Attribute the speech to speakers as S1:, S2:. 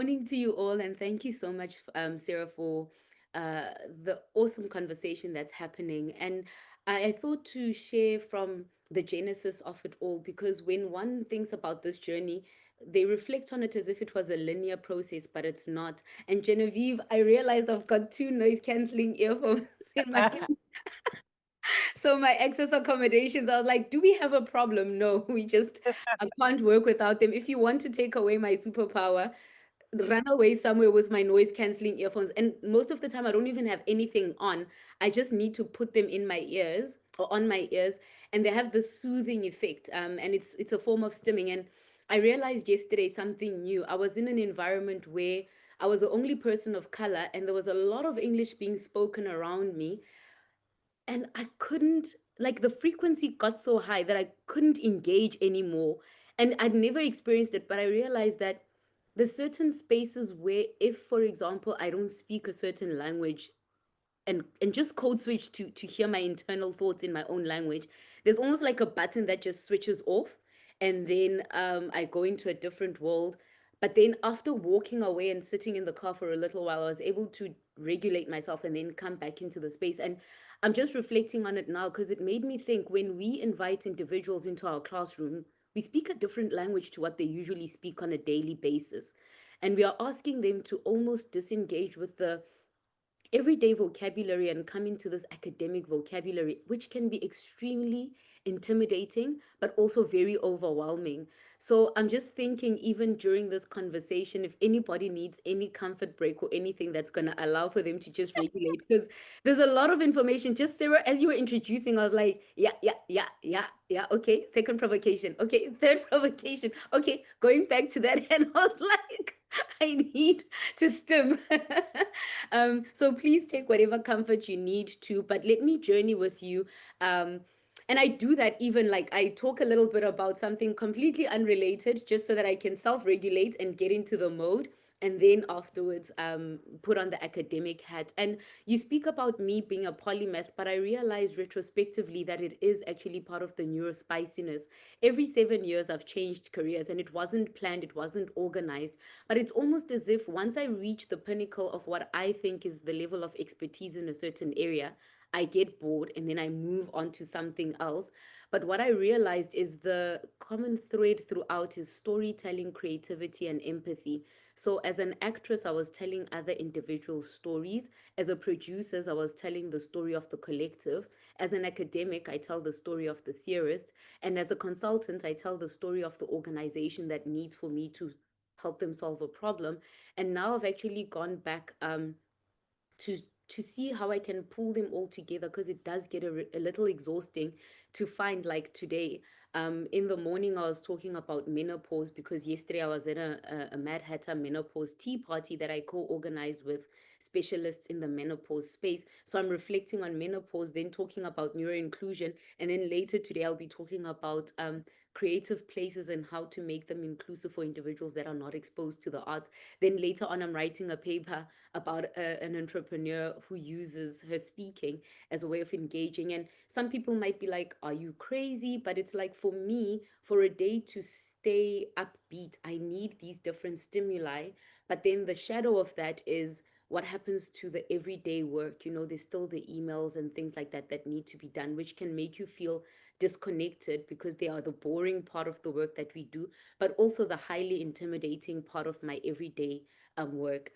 S1: morning to you all, and thank you so much, Sarah, for uh, the awesome conversation that's happening. And I thought to share from the genesis of it all, because when one thinks about this journey, they reflect on it as if it was a linear process, but it's not. And Genevieve, I realized I've got two noise canceling earphones in my so my excess accommodations, I was like, do we have a problem? No, we just I can't work without them. If you want to take away my superpower, run away somewhere with my noise canceling earphones. And most of the time I don't even have anything on. I just need to put them in my ears or on my ears, and they have this soothing effect. And it's a form of stimming. And I realized yesterday something new. I was in an environment where I was the only person of color, and there was a lot of English being spoken around me, and I couldn't, like, the frequency got so high that I couldn't engage anymore. And I'd never experienced it, but I realized that there's certain spaces where, if for example I don't speak a certain language, and just code switch to hear my internal thoughts in my own language, there's almost like a button that just switches off, and then I go into a different world. But then after walking away and sitting in the car for a little while, I was able to regulate myself and then come back into the space. And I'm just reflecting on it now because it made me think, when we invite individuals into our classroom, we speak a different language to what they usually speak on a daily basis, and we are asking them to almost disengage with the everyday vocabulary and come into this academic vocabulary, which can be extremely intimidating, but also very overwhelming. So I'm just thinking, even during this conversation, if anybody needs any comfort break or anything that's going to allow for them to just regulate, because there's a lot of information. Just Sarah, as you were introducing, I was like, yeah, yeah, yeah, yeah, yeah. Okay, second provocation. Okay, third provocation. Okay, going back to that, and I was like, I need to stim. So please take whatever comfort you need to, but let me journey with you. Um, and I do that, even like I talk a little bit about something completely unrelated, just so that I can self-regulate and get into the mode. And then afterwards, put on the academic hat. And you speak about me being a polymath, but I realized retrospectively that it is actually part of the neurospiciness. Every 7 years, I've changed careers, and it wasn't planned, it wasn't organized. But it's almost as if once I reach the pinnacle of what I think is the level of expertise in a certain area, I get bored and then I move on to something else. But what I realized is the common thread throughout is storytelling, creativity, and empathy. So, as an actress, I was telling other individuals' stories. As a producer, I was telling the story of the collective. As an academic, I tell the story of the theorist. And as a consultant, I tell the story of the organization that needs for me to help them solve a problem. And now I've actually gone back to to see how I can pull them all together, because it does get a little exhausting to find, like today. In the morning, I was talking about menopause because yesterday I was at a Mad Hatter menopause tea party that I co-organized with specialists in the menopause space. So I'm reflecting on menopause, then talking about neuroinclusion, and then later today I'll be talking about creative places and how to make them inclusive for individuals that are not exposed to the arts. Then later on, I'm writing a paper about an entrepreneur who uses her speaking as a way of engaging. And some people might be like, are you crazy? But it's like, for me, for a day to stay upbeat, I need these different stimuli. But then the shadow of that is what happens to the everyday work. There's still the emails and things like that that need to be done, which can make you feel disconnected because they are the boring part of the work that we do, but also the highly intimidating part of my everyday work.